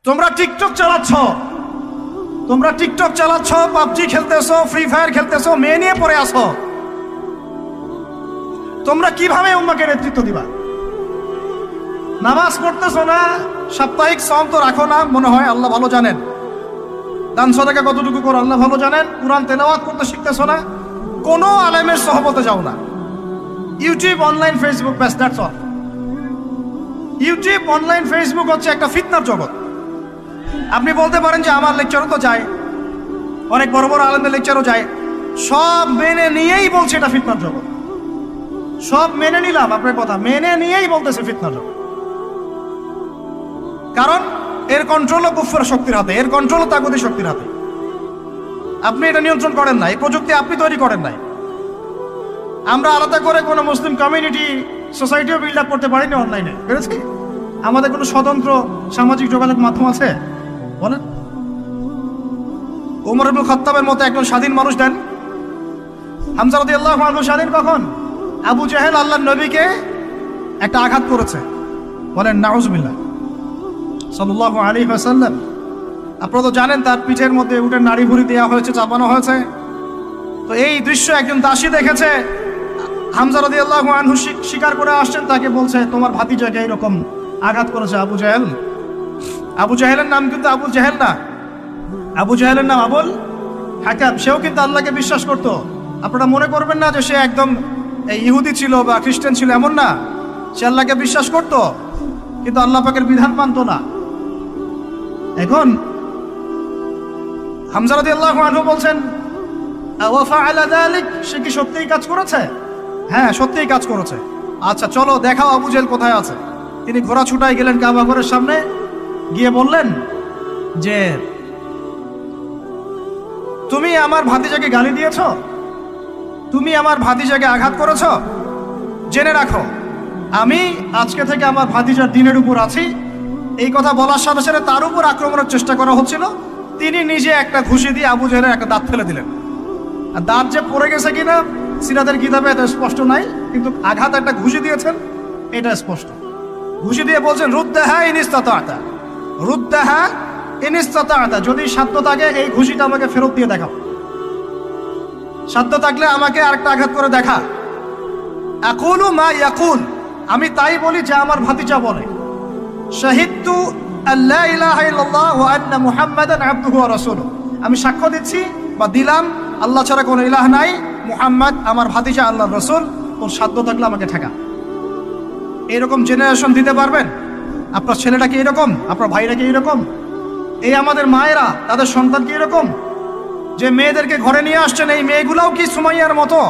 তোমরা TikTok চালাচ্ছ, PUBG খেলতেছো, free fire খেলতেছো, মেয়ে নিয়ে পড়ে আসো। তোমরা কিভাবে উম্মাকে নেতৃত্ব দিবা? নামাজ পড়তেছো না, সাপ্তাহিক সম তো রাখো না মনে হয়, আল্লাহ ভালো জানেন। দান সদকা কতটুকু করো আল্লাহ ভালো জানেন। কুরআন তেলাওয়াত করতে শিখতেছো না, কোনো আলেমের সহবতে যাও না। ইউটিউব, অনলাইন, ফেসবুক, ব্যাস, that's all. YouTube, online, Facebook হচ্ছে একটা ফিতনার জগৎ। আপনি বলতে পারেন যে আমার লেকচারও তো যায়, অনেক বড় বড় আলেমদের লেকচারও যায়, সব মেনে নিয়েই বলছে এটা ফিতনার জগৎ। সব মেনে নিলাম, আপনার কথা মেনে নিয়েই বলতেছে ফিতনার জগৎ। কারণ এর কন্ট্রোলও কুফরের শক্তির হাতে, এর কন্ট্রোলও তাগুতি শক্তির হাতে। আপনি এটা নিয়ন্ত্রণ করেন নাই, এই প্রযুক্তি আপনি তৈরি করেন নাই। আমরা আলাদা করে কোনো মুসলিম কমিউনিটি, সোসাইটিও বিল্ড আপ করতে পারিনি অনলাইনে, পেরেছি? আমাদের কোনো স্বতন্ত্র সামাজিক যোগাযোগ মাধ্যম আছে বলেন? ওমর ইবনে খাত্তাবের মতো একজন স্বাধীন মানুষ দেন। হামজা রাদিয়াল্লাহু আনহু স্বাধীন কখন? আবু জাহেল আল্লাহর নবীকে একটা আঘাত করেছে, বলেন নাউজুবিল্লাহ, সাল্লাল্লাহু আলাইহি ওয়াসাল্লাম। আপনারা তো জানেন তার পিঠের মধ্যে উটের নাড়ি ভুঁড়ি দেওয়া হয়েছে, চাপানো হয়েছে। তো এই দৃশ্য একজন দাসী দেখেছে, হামজা রাদিয়াল্লাহু আনহু স্বীকার করে আসছেন, তাকে বলছে তোমার ভাতিজাকে এরকম আঘাত করেছে আবু জাহেল। আবু জাহেলের নাম কিন্তু আবু জাহেল না, আবু জাহেলের নাম আবুল হাকাম। সেও কিন্তু আল্লাহকে বিশ্বাস করতো। আপনারা মনে করবেন না যে সে একদম ইহুদি ছিল বা খ্রিস্টান ছিল, এমন না। সে আল্লাহকে বিশ্বাস করতো, কিন্তু আল্লাহ পাকের বিধান মানত না। এখন হামজা রাদিয়াল্লাহু আনহু বলছেন ওয়া ফাআলা যালিক, সে কি সত্যিই কাজ করেছে? হ্যাঁ, সত্যিই কাজ করেছে। আচ্ছা চলো দেখাও আবু জাহেল কোথায় আছে। তিনি ঘোড়া ছুটায় গেলেন কাবা ঘরের সামনে, গিয়ে বললেন যে তুমি আমার ভাতিজাকে গালি দিয়েছ, তুমি আমার ভাতিজাকে আঘাত করেছ, জেনে রাখো আমি আজকে থেকে আমার ভাতিজার দিনের উপর আছি। এই কথা বলার সাথে সাথে তার উপর আক্রমণের চেষ্টা করা হচ্ছিল। তিনি নিজে একটা ঘুষি দিয়ে আবু জাহেলের একটা দাঁত ফেলে দিলেন। আর দাঁত যে পড়ে গেছে কিনা সিরাতের কিতাবে এটা স্পষ্ট নাই, কিন্তু আঘাত একটা ঘুষি দিয়েছেন এটা স্পষ্ট। ঘুষি দিয়ে বলছেন রুদ্দাহা ইন ইসতাতা'তা, রুদ্দাহা ইন ইসতাতা'তা, যদি সাধ্য থাকে এই ঘুষিটা আমাকে ফেরত দিয়ে দেখাও, সাধ্য থাকলে আমাকে আরেকটা আঘাত করে দেখা। আকুলু মা ইয়াকুল, আমি তাই বলি যা আমার ভাতিজা বলে। শাহিদতু আল্লা ইলাহা ইল্লাল্লাহ ওয়া আন্না মুহাম্মাদান আবদুহু ওয়া রাসূলুহু, আমি সাক্ষ্য দিচ্ছি বা দিলাম আল্লাহ ছাড়া কোনো ইলাহ নাই, মুহাম্মদ আমার ভাতিজা আল্লাহর রাসূল। তোর সাধ্য থাকলে আমাকে ঠেকা। এরকম জেনারেশন দিতে পারবেন? আপনার ছেলেটা কি এরকম? আপনার ভাইরা কি এরকম? এই আমাদের মায়েরা তাদের সন্তান কি এরকম? যে মেয়েদেরকে ঘরে নিয়ে আসছেন, এই মেয়েগুলাও কি সুমাইয়ার মতো?